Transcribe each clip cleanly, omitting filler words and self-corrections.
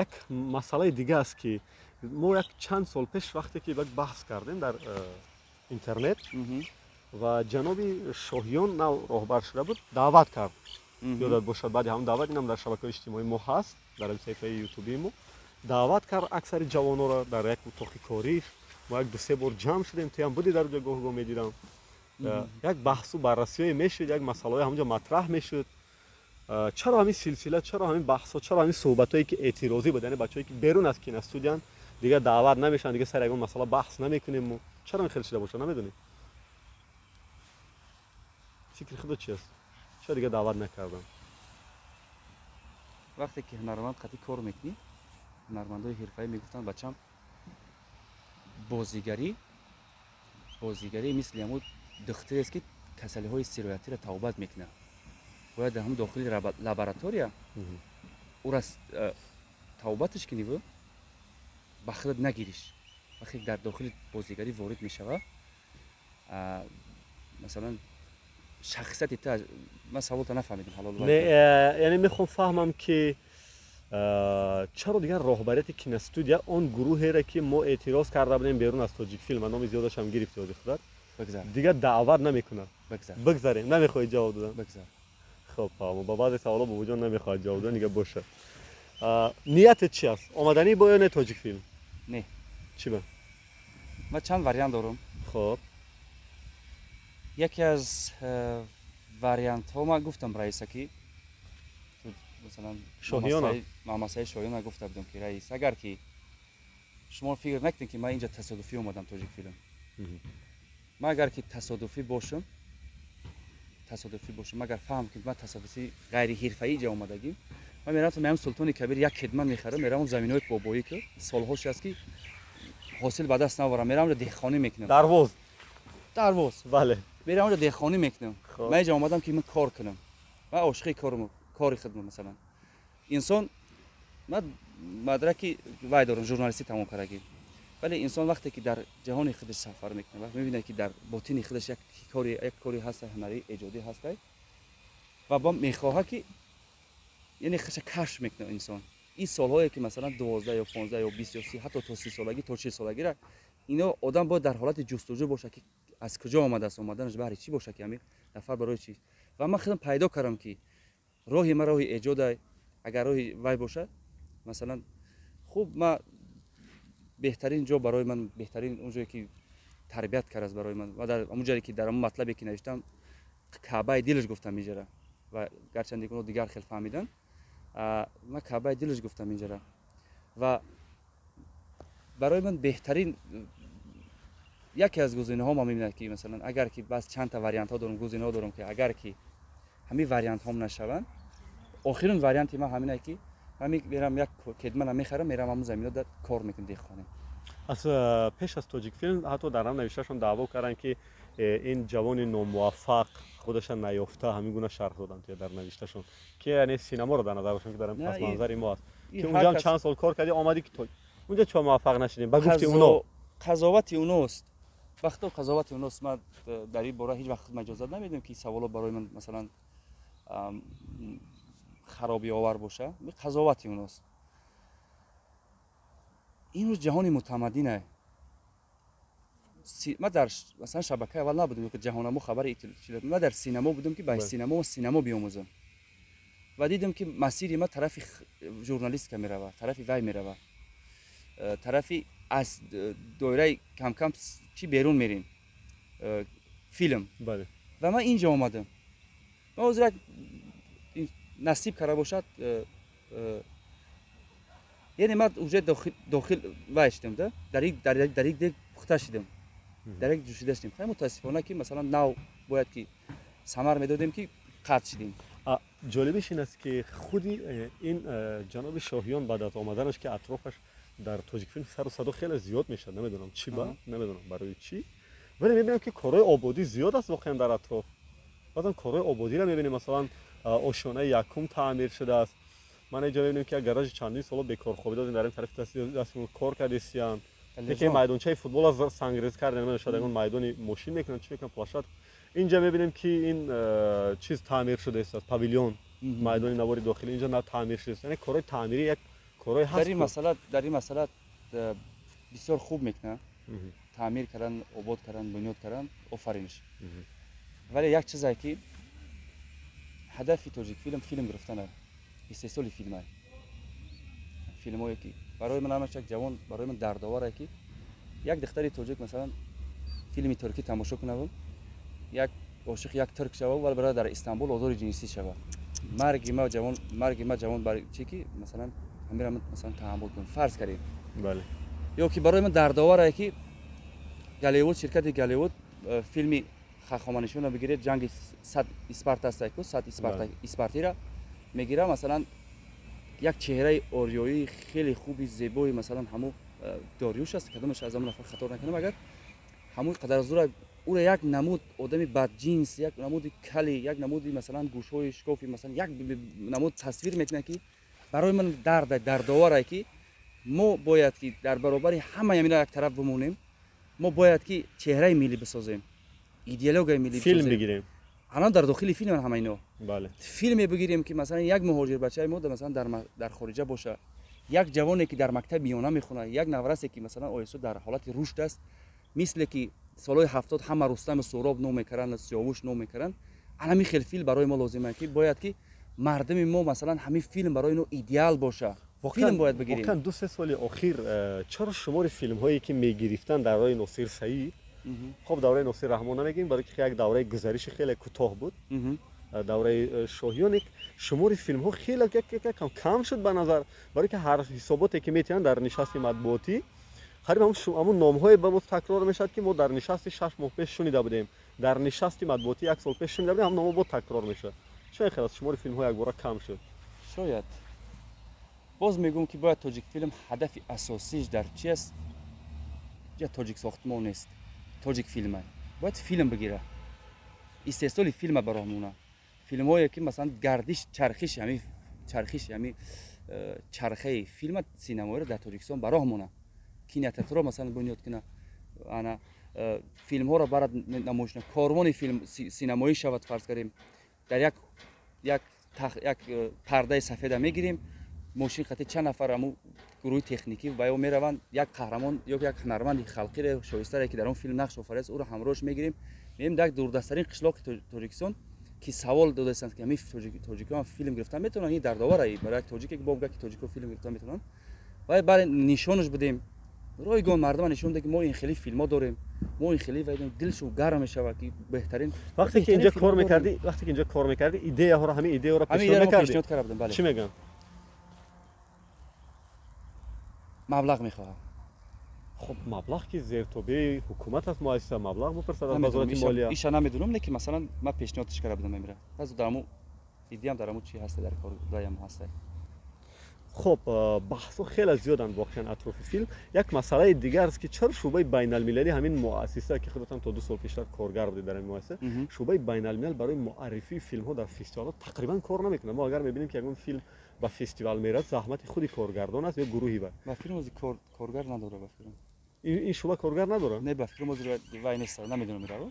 یک مسئله دیگه است که ما یک چند سال پیش وقتی که یک بحث کردیم در اینترنت و جناب شاهیان نو راهبر شده بود دعوت کرد یادت باشد بعد هم دعوت اینم در شبکه‌های اجتماعی ما هست در صفحه یوتیوبی ما دعوت کرد اکثر جوانان را در یک اتاق کاری ما یک دو سه بار جمع شدیم تو هم بودی در اونجا گاه می‌دیدم یک بحث و بررسی میشد یک مسئله همونجا مطرح میشد چرا همین سلسله چرا همین بحث چرا همین صحبتایی که اعتراضی بود یعنی بچه‌ای که بیرون از کین استودیان دیگه دعوت نمیشن دیگه سر اون مسئله بحث نمیکنیم چرا این خیلی شده باشه نمیدونی فکر خودت چی است چرا دیگه دعوت نکردم وقتی که هنرمند قطعی کار میکنی هنرمندای حرفه‌ای میگفتن بچم بازیگری مثل همون دختری است که کسلی‌های استراحتی را توبت میکنه باید هم داخل لابراتوریا او را توبتش کنی و با خودت نگیریش وقتی در داخل بازیگری وارد میشوه مثلا شخصیت تا من سوالت نفهمیدم حالا یعنی میخوام فهمم که چرا دیگه راهبریت کین استودیا اون گروهی را که ما اعتراض کرده بودیم بیرون از تاجیک فیلم نام زیادش هم گرفت یاد خودت دیگه دعوت نمیکنه بگذاریم نمیخوای جواب دادن بگذار خب با بعضی سوالا با وجود نمیخواد جواب دادن دیگه باشه نیتت چی است آمدنی با یا نه تاجیک فیلم نه چی به من چند واریانت دارم خب یکی از واریانت ها ما گفتم رئیس کی مثلا ماماسای شایان گفته بودم که رئیس اگر که شما فکر نکنید که من اینجا تصادفی اومدم تاجیک فیلم من اگر که تصادفی باشم اگر فهم کنم من تصادفی غیر حرفه‌ای اینجا اومدگیم من میرم تو میام سلطان کبیر یک خدمت میخرم میرم اون زمینای بابایی که سالهاش است که حاصل به دست نمیارم میرم اونجا دهخانی میکنم دروازه بله میرم اونجا دهخانی میکنم من اینجا اومدم که من کار کنم من عاشق کاری خدمت مثلا انسان من مدرکی وای دارم ژورنالیستی تمام کردگی ولی انسان وقتی که در جهان خودش سفر میکنه وقتی میبینه که در باطن خودش یک کاری هست هنری ایجادی هست و با میخواد که یعنی خودش کشف میکنه انسان این سالهایی که مثلا 12 یا 15 یا 20 یا 30 حتی تا 30 سالگی تا 40 سالگی را اینا آدم باید در حالت جستجو باشه که از کجا آمده است اومدنش برای چی باشه که همین نفر برای چی و من خودم پیدا کردم که راهی من راه ایجاد اگر راهی وای باشه مثلا خوب ما بهترین جا برای من بهترین اونجایی که تربیت کرد برای من و در اون جایی که در اون مطلبی که نوشتم کعبه دلش گفتم اینجا و گرچند دیگر خیلی فهمیدن من کعبه دلش گفتم اینجا و برای من بهترین یکی از گزینه‌ها ما می‌بینم که مثلا اگر که بس چند تا واریانت ها دارم گزینه‌ها دارم که اگر که همین واریانت ها نشون آخرین واریانت ما همینه که من میرم یک کدمن میخرم میرم همون زمینه در کار میکنم دیخانه از پیش از تاجیک فیلم حتی در هم نوشتهشون دعوا کردن که این جوان ناموفق خودش نیافته همین گونه شرح دادن توی در نوشتهشون که یعنی سینما رو در نظر باشن که در پس منظر ما است که اونجا هم چند سال کار کردی آمدی که تو اونجا چه موفق نشدیم با گفتی اونا قضاوت اوناست وقتا قضاوت اوناست من در این باره هیچ وقت اجازه نمیدم که سوالا برای من مثلا خرابی آور باشه قضاوت اوناست این روز جهان متمدنه ما در مثلا شبکه اول نبودیم که جهان ما خبر اطلاعات ما در سینما بودیم که با سینما بیاموزم و دیدم که مسیر ما طرف ژورنالیست که میره طرف وای میره طرف از دایره کم کم چی بیرون میریم فیلم بله و من اینجا اومدم ما از نصیب کرده باشد یعنی من اونجا داخل وایشتم ده در یک دیگه پخته شدم در یک جوشیده شدیم خیلی متاسفانه که مثلا نو باید که ثمر میدادیم که قطع شدیم جالبش این است که خودی این جناب شاهیان بعد از آمدنش که اطرافش در تاجیک فیلم سر و صدا خیلی زیاد میشه نمیدونم چی نمیدونم برای چی ولی میبینم که کارهای آبادی زیاد است واقعا در اطراف بعضی کارهای آبادی رو میبینیم مثلا آشیانه یکم تعمیر شده است من اینجا میبینم که گاراژ چندین سال بیکار خوابیده در این طرف دستمون کار کردیسیان که میدانچه فوتبال از سنگریز کردن من شاید اون میدانی ماشین میکنن چی میکنن پلاشات اینجا میبینیم که این چیز تعمیر شده است پاویلیون میدانی نواری داخلی اینجا نه تعمیر شده است یعنی کارهای تعمیری یک کارهای هست در این مسئله بسیار خوب میکنه. تعمیر کردن، آباد کردن، بنیاد کردن، آفرینش. ولی یک چیزی که هدف تاجیک فیلم گرفتنه. استحصال فیلمه. فیلمایی که برای من همش یک جوان، برای من دردآوره که یک دختری تاجیک مثلا فیلمی ترکی تماشا کنه، یک عاشق یک ترک شود ولی برای در استانبول آزار جنسی شود. مرگ ما جوان برای چی که مثلا همین مثلا تحمل کنیم فرض کنیم. بله. یا که برای من دردآوره که گالیوود شرکت گالیوود فیلمی خاخامنشون رو بگیره جنگ 100 اسپارتا است که 100 اسپارتی را میگیره مثلا یک چهره آریایی خیلی خوبی زیبایی مثلا همو داریوش است کدومش از همون نفر خطا نکنم اگر همون قدر زور او یک نمود آدمی بد جنس یک نمود کلی یک نمودی مثلا گوشوی شکافی مثلا یک نمود تصویر میکنه که برای من دردآوره که ما باید که در برابر همه یمینا یک طرف بمونیم ما باید که چهره ملی بسازیم ایدئولوژی ملی فیلم بسازیم بگیریم الان در داخل فیلم همه اینا بله فیلم بگیریم که مثلا یک مهاجر بچه ما مثلا در خارجه باشه یک جوانی که در مکتب میانه میخونه یک نورسی که مثلا اویسو در حالت رشد است مثل که سالهای 70 همه رستم سهراب نام میکردن سیاوش نام میکردن همین خیلی فیلم برای ما لازمه که باید که مردم ما مثلا همین فیلم برای اینو ایدئال باشه فیلم باید بگیریم واقعا 2-3 سال اخیر چرا شمار فیلم هایی که میگرفتن در دوره ناصر سعید خب دوره ناصر رحمان نمیگیم برای که یک دوره گذریش خیلی کوتاه بود دوره شاهیان شمار فیلم ها خیلی کم شد به نظر برای که هر حساباتی که میتونن در نشست مطبوعاتی قریب همون نام های به ما تکرار میشد که ما در نشست 6 ماه پیش شنیده بودیم در نشست مطبوعاتی 1 سال پیش شنیده بودیم هم نام با تکرار میشه چه خیلی شمار فیلم ها یک بار کم شد شاید باز میگم که باید تاجیک فیلم هدف اساسیش در چی است یا تاجیک ساختمان نیست تاجیک فیلمه باید فیلم بگیره استحصال فیلم برامونه فیلم هایی که مثلا گردش چرخش یعنی چرخه فیلم سینمایی رو در تاجیکستان براهمونه کیناتئاتر مثلا بنیاد کنه انا فیلم ها رو برات نمایش کاروان فیلم سینمایی شود فرض کنیم در یک پرده سفید میگیریم ماشین خطی چند نفر همو گروه تکنیکی و یا میروند یک قهرمان یا یک هنرمند خلقی رو شایسته که در اون فیلم نقش آفریده او رو همراهش میگیریم میریم در دوردستترین قشلاق تاجیکستان که سوال داده هستند که همین تاجیکان فیلم گرفتن میتونن این دردآوره برای یک تاجیک که بابگه که تاجیکو فیلم گرفتن میتونن و برای نشونش بدیم رایگان مردم نشون ده که ما این خیلی فیلم ها داریم ما این خیلی و دلشو گرم میشه که بهترین وقتی که اینجا کار میکردی ایده ها رو همین ایده ها رو پیشنهاد کردم بله چی میگن مبلغ میخوام خب مبلغ که زیرتوبه حکومت از مؤسسه مبلغ بپرسد از وزارت مالیه ایشا نمیدونم نه که مثلا من پیشنهادش کرده بودم میره از درمو ایده‌ام درمو چی هست در کار دایم هست خب بحث خیلی زیادن واقعا اطراف فیلم یک مسئله دیگر است که چرا شعبه بین المللی همین مؤسسه که خودتان تا 2 سال پیشتر کارگر بودید در این مؤسسه شعبه بین الملل برای معرفی فیلم ها در فستیوال تقریبا کار نمیکنه ما اگر میبینیم که اون فیلم با فستیوال میره زحمت خودی کارگردان است یا گروهی با فیلم از کارگر نداره با فیلم این شعبه کارگر نداره نه با فیلم از وای نیست نمیدونم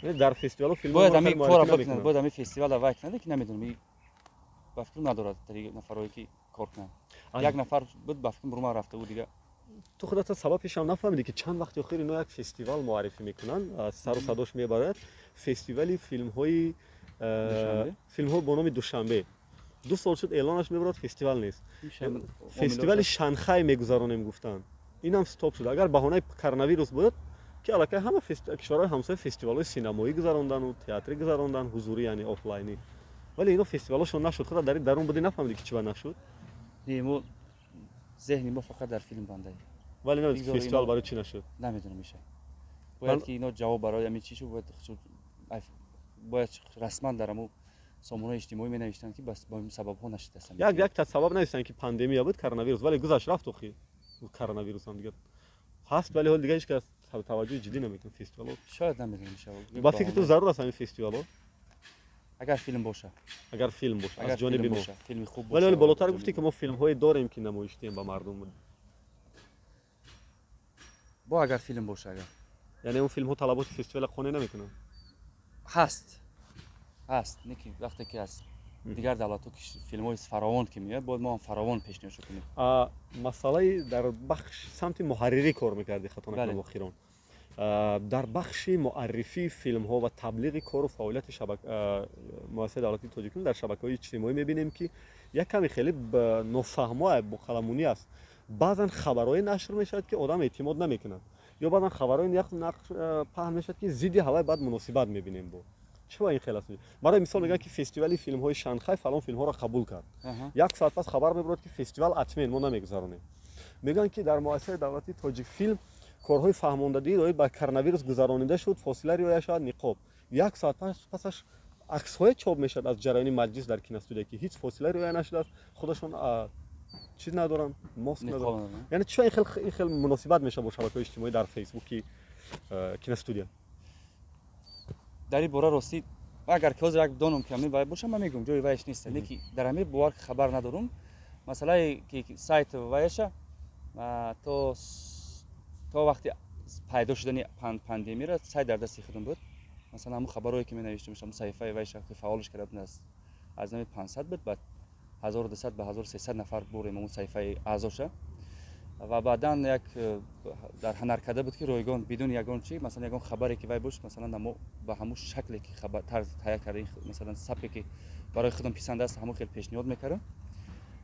میره در فستیوال فیلم باید همین کار بکنه باید همین فستیوال وای کنه که نمیدونم با فیلم نداره طریق نفرایی که کار کنن یک نفر بود با فیلم برما رفته بود دیگه تو خودت سببش هم نفهمیدی که چند وقت اخیر اینا یک فستیوال معرفی میکنن سر و صداش میبرد فستیوالی فیلم های با نام دوشنبه 2 سال شد اعلانش میبرد فستیوال نیست فستیوال شانگهای میگذارونیم گفتن این هم استاپ شد اگر بهانه کرونا ویروس بود که علاقه همه کشورهای همسایه فستیوال‌های سینمایی گذراندن و تئاتری گذراندن حضوری یعنی آفلاینی ولی اینا فستیوالشون نشد خدا در درون بودی نفهمیدی که چی نشد ما ذهنی ما فقط در فیلم بنده ولی نه فستیوال برای چی نشد نمیدونم میشه باید که اینا جواب برای همین چی شو باید رسما درمو سامانه اجتماعی می نوشتن که بس با این سبب ها نشد هستن یک تا سبب نوشتن که پاندمی بود کرونا ویروس ولی گذشت رفت اخی کرونا ویروس هم دیگه هست ولی حال دیگه هیچ کس توجه جدی نمیکنه فستیوال شاید نمیدونم میشه با فکر تو ضرور است این فستیوال اگر فیلم باشه از جانب ما فیلم خوب باشه ولی بالاتر گفتی که ما فیلم های داریم که نمایش دیم با مردم با اگر فیلم باشه اگر یعنی اون فیلم ها طلبات فستیوال خونه نمیکنن هست نکی وقتی که هست дигар давлатҳо ки филмҳои фаровон ки меояд бояд мо ҳам фаровон пешниҳодшо кунем. масъалаи дар бахш самти муҳаррирӣ кор мекардӣ хато накунам охирон. дар бахши муаррифии филмҳо ва таблиғи кору фаъолияти муассисаи давлатии тоҷикистон дар шабакаҳои иҷтимоӣ мебинем ки як каме хеле нофаҳмо буқаламунӣ аст. баъзан хабарҳое нашр мешавад ки одам эътимод намекунад, ё баъзан хабарҳое паҳн мешавад ки зидди ҳавай баъд муносибат мебинем бо. чаро ин хел аст? барои мисол мегӯяд ки фестивали филмҳои Шанхай фалон филмҳоро қабул кард. як соат пас хабар мебурад ки фестивал атмен мо намегузаронем. мегӯянд ки дар муассисаи давлатии Тоҷикфилм корҳои фаҳмондагии роид ба коронавирус гузаронида шуд, фосила риоя шавад, ниқоб. як соат пасаш аксҳое чоп мешавад аз ҷараёни маҷлис дар киностудия ки ҳеҷ фосила риоя нашудааст, худашон чиз надоранд, моск надоранд. яъне чӣ ин хел муносибат мешавад бо шабакаҳои иҷтимоӣ дар фейсбуки киностудия? дар ин бора ростӣ агар ки ҳозир як донам ки ҳамин вай бошам ман мегӯям ҷои вайш нест, не ки дар ҳамин бовар хабар надорум. масъалае ки сайт вайша то вақти пайдо шудани пандемияра сайт дар дасти худам буд. масалан ҳамун хабарҳое ки менавишта мешам саҳифаи вайша ки фаъолш карда буд аз нами 500 буд, баъд 1200 ба 1300 нафар бурем ҳамун саҳифаи аъзоша. ва баъдан як дар ҳанаркада буд ки ройгон бидуни ягон чи масалан ягон хабаре ки вай бош масалан мо ба ҳамун шакле ки хабар тарз ҳайя карда масалан сабке ки барои худам писанд аст ҳамун хел пешниҳод мекардам.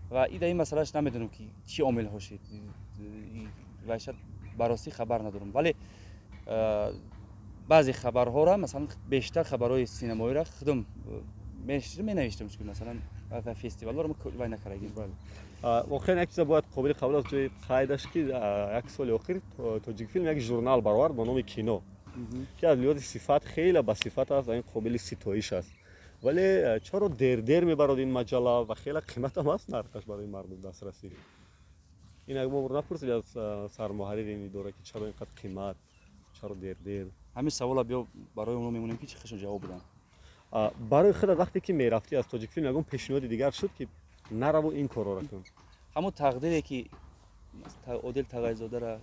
ва ида ин масъалааш намедонам ки чӣ омилҳо шид вайша баростӣ хабар надорам, вале баъзе хабарҳоро масалан бештар хабарҳои синамоиро худам менавиштам чунки масалан фестивалҳоро мо вай накардагим. واقعا یک چیز باید قابل قبول است جای قاعدش که یک سال اخیر تاجیک فیلم یک ژورنال برآورد با نام کینو که از لحاظ صفات خیلی با صفت است، این قابل ستایش است. ولی چرا دیر میبرد این مجله و خیلی قیمت هم است نرخش برای مردم دسترسی؟ این اگه ما نپرسید از سرمحرر این اداره که چرا اینقدر قیمت، چرا دیر؟ همین سوالا بیا برای اونو میمونیم که چی خشن جواب بدن. برای خود وقتی که میرفتی از تاجیک فیلم یگان پیشنهاد دیگر شد که نرو این کارا را کن. همون تقدیری که عادل تقی‌زاده را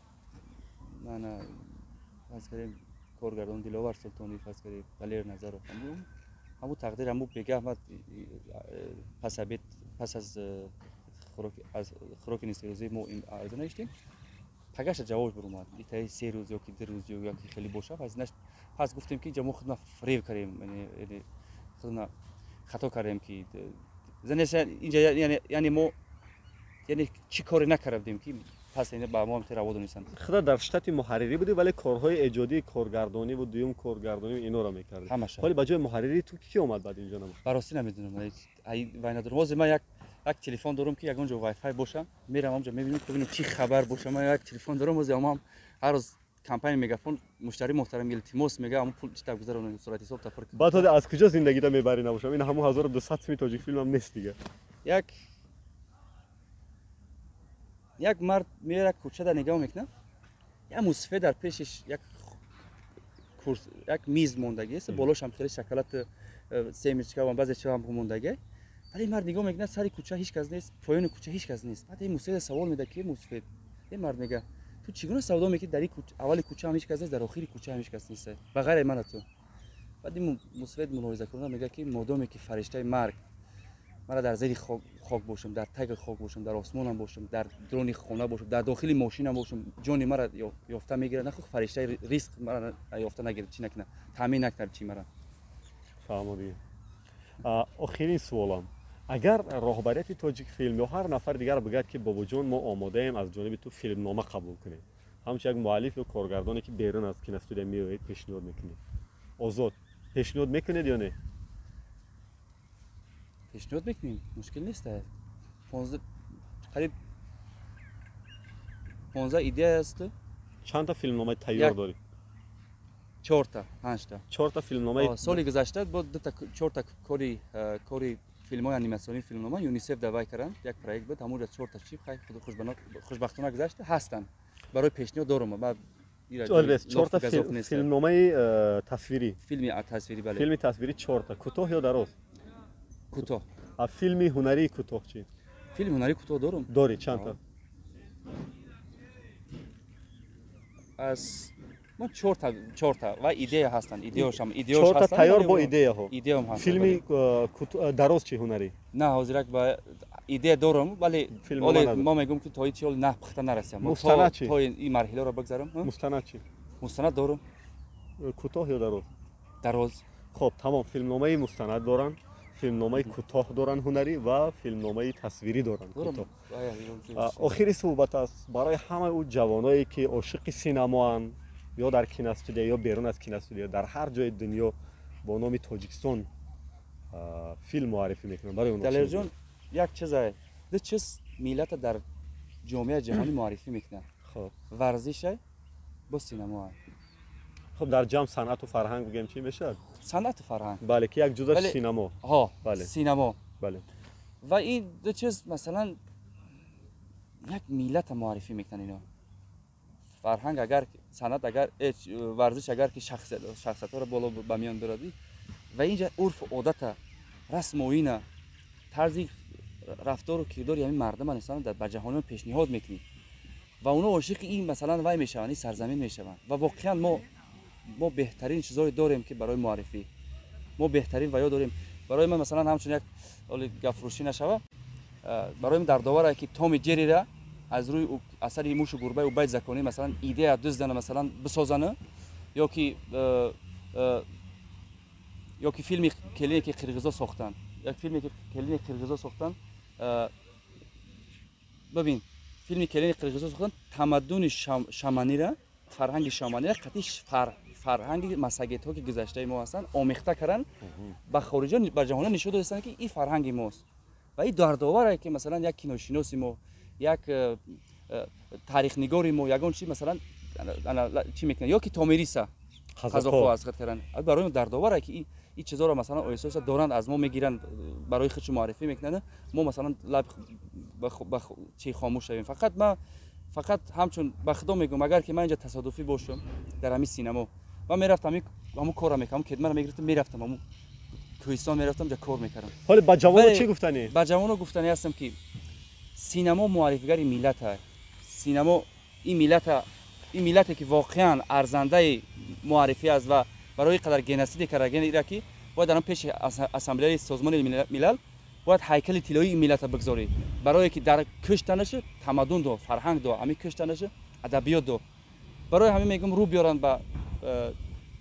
من فرض کنیم کارگردان دلاور سلطانی فرض کنیم دلیر نظر رو همون تقدیر همون بگه احمد پس از خوراک نیست روزی ما این عرضه نشدیم پگاش جواب برومد ایتای 3 روز یا که 2 روز یا که خیلی باشه پس گفتیم که جمع خودنا فریب کردیم یعنی خودنا خطا کردیم که زنش اینجا یعنی ما یعنی چی کاری نکردیم که پس اینا با ما هم تراود نیستن. خدا در شتات محرری بودی ولی کارهای ایجادی کارگردانی بود دوم کارگردانی اینا رو میکردی. ولی با جای محرری تو کی اومد بعد اینجا نمود؟ براستی نمیدونم. ای وای ندارم. واسه من یک تلفن دارم که یگان جو وای فای باشه. میرم اونجا میبینم ببینم چی خبر باشه. من یک تلفن دارم واسه هم هر روز کمپین میگافون مشتری محترم التماس میگه اون پول چطور گذرونن صورت حساب تفر. بعد از کجا زندگی تا میبری نباشه؟ این همون 1200 می تاجیک فیلم هم نیست دیگه. یک مرد میره کوچه در نگاه میکنه یک موسفه در پیشش یک میز موندگی است بالاش هم خیلی شکلات سیمیرچکا و بعضی چیزا هم موندگی ولی مرد نگاه میکنه سر کوچه هیچ کس نیست پایان کوچه هیچ کس نیست بعد این موسفه سوال میده که موسفه این مرد میگه تو چگونه سودا میکنی در این کوچه اول کوچه هم هیچ کس نیست در آخر کوچه هم هیچ کس نیست بغیر من تو بعد این موسفه ملاحظه کنه میگه که مادامی که فرشته مرگ مرا در زیر خاک باشم در تگ خاک باشم در آسمانم باشم در درون خانه باشم در داخل ماشینم باشم جان مرا یافته میگیره نخو فرشته ریسک مرا یافته نگیره چی نکنه تامین نکنه چی مرا فهمیدی آخرین سوالم اگر راهبریت تاجیک فیلم یا هر نفر دیگر بگه که بابا جان ما آماده ایم از جانب تو فیلم نامه قبول کنیم همچنین یک مؤلف یا کارگردانی که بیرون از کینوستودیو میاد پیشنهاد میکنه آزاد پیشنهاد میکنید یا نه پیشنهاد میکنیم مشکل نیست 15 قریب 15 ایده است چند تا فیلمنامه تیار داری 4 تا 5 تا 4 تا فیلمنامه سالی گذشته بود 2 تا 4 تا کاری فیلم‌های انیماسیونی فیلمنامه یونیسف دعوی کردن یک پروژه بود همون 4 تا چیپ خیلی خوشبختانه گذشته هستن برای پیشنهاد دارم بعد 4 تا فیلمنامه تصویری فیلمی تصویری بله فیلمی تصویری 4 تا کوتاه یا دراز کوتاه فیلمی هنری کوتاه چی فیلم هنری کوتاه داری چند تا از من چهار تا و ایده هستن ایده‌اش هم چهار تا تیار با ایده ها ایده هم هست فیلمی دراز چی هنری نه حاضرک با ایده دارم ولی فیلم ولی ندارم. ما میگم که تا هیچ حال نه پخته نرسیم مستند چی؟ تا این مرحله رو بگذرم مستند چی مستند دارم کوتاه یا دراز دراز خب تمام فیلمنامه مستند دارن فیلمنامه کوتاه دارن هنری و فیلمنامه تصویری دارن کوتاه آخری صحبت است برای همه اون جوانایی که عاشق سینما ان یا در کیناستودیو یا بیرون از کیناستودیو در هر جای دنیا با نام تاجیکستان فیلم معرفی میکنن برای اونها دلیر جان یک چیز است دو چیز ملت در جامعه جهانی معرفی میکنن خب ورزش با سینما خب در جمع صنعت و فرهنگ بگیم چی میشه صنعت فرهنگ بله که یک جزء بله. سینما ها بله. سینما بله و این دو چیز مثلا یک ملت معرفی میکنن اینا فرهنگ اگر صنعت اگر ورزش اگر که شخصیت ها رو بالا به میان بردی و اینجا عرف و عادت رسم و اینا طرز رفتار و کردار همین مردم هستن در جهان پیشنهاد میکنی و اونا عاشق این مثلا وای میشون این سرزمین میشون و واقعا ما بهترین چیزایی داریم که برای معرفی ما بهترین ویا داریم برای من مثلا همچون یک گفروشی نشوه برای من در داوره که توم جری را از روی اثر موش و گربه و بیت زکانی مثلا ایده دزدن مثلا بسازنه یا که فیلم کلینی که قرقیزا ساختن یک فیلمی که کلینی قرقیزا ساختن ببین فیلمی کلینی قرقیزا ساختن تمدن شامانی را فرهنگ شامانی را قطعی فرهنگ مساجد ها که گذشته ما هستن آمیخته کردن به خارجا به جهان نشون دادن که این فرهنگ ماست و این دردآوره که مثلا یک کینوشناسی ما یک تاریخ نگاری ما یگان چی مثلا چی میکنه یا که تامیریسا خزاخو از خاطر کردن برای دردآوره که این چیزا رو مثلا احساس دارند از ما میگیرن برای خودش معرفی میکنن ما مثلا لب چی خاموش شویم فقط همچون به خدا میگم اگر که من اینجا تصادفی باشم در همین سینما و میرفتم همون کارا میکنم خدمت میگرفتم میرفتم همون کوهستان میرفتم اونجا کار میکردم حالا با جوان چی گفتنی با جوانو گفتنی هستم که سینما معرفیگری ملت است سینما این ملتی که واقعا ارزنده معرفی است و برای قدر گنسیدی کارگین ایرا که باید الان پیش اسامبله سازمان ملل باید هیکل طلایی این ملت بگذاری برای که در کشتنش تمدن دو فرهنگ دو همین کشتنش ادبیات دو برای همین میگم رو بیارن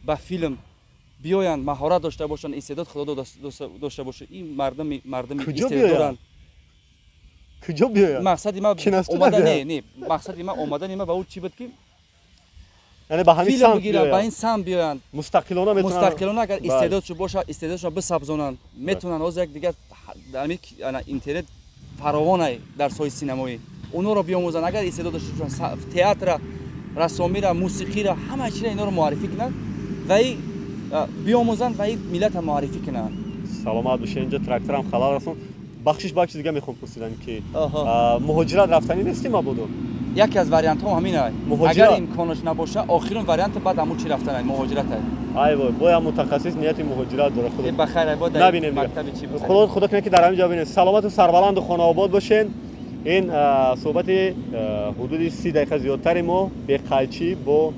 با فیلم بیاین مهارت داشته باشن استعداد خدا داشته باشه این مردم استعداد دارن کجا بیاین مقصدی ما اومدن نه مقصدی ما اومدن ما با اون چی بود که یعنی با همین فیلم بگیرن با این سم بیاین مستقلانه اگر استعدادشو باشه استعدادشو بسابزونن میتونن از یک دیگه در اینترنت فراوانه در سایه سینمایی اونا رو بیاموزن اگر استعدادشون تئاتر رسامی را موسیقی را همه چیز اینا رو معرفی کنن و بیاموزن و ملت معرفی کنن سلامت بشه اینجا تراکتورم خلال رسون بخشش با چیز دیگه میخوام پرسیدن که مهاجرت رفتنی نیستی ما بودو یکی از واریانت ها همینه اگر امکانش نباشه آخرین واریانت بعد همون چی رفتن مهاجرت ای وای باید متخصص نیت مهاجرت داره خود بخیر با در مکتب چی خدا کنه که در همین جا ببینید سلامت و سربلند و خانه آباد باشین این صحبت حدود 30 دقیقه زیادتر ما به قایچی با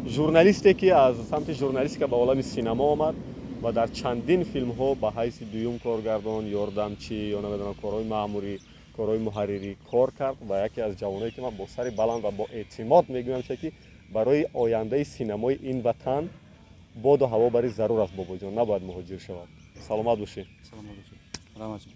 ژورنالیستی که از سمت ژورنالیستی که به عالم سینما آمد و در چندین فیلم ها به حیث دوم کارگردان یاردمچی یا نمیدونم کارهای مأموری کارهای محرری کار کرد و یکی از جوانایی که من با سر بلند و با اعتماد میگویم که برای آینده سینمای این وطن باد و هوا برای ضرور است بابا جان نباید مهاجر شود سلامت باشی سلامت باشی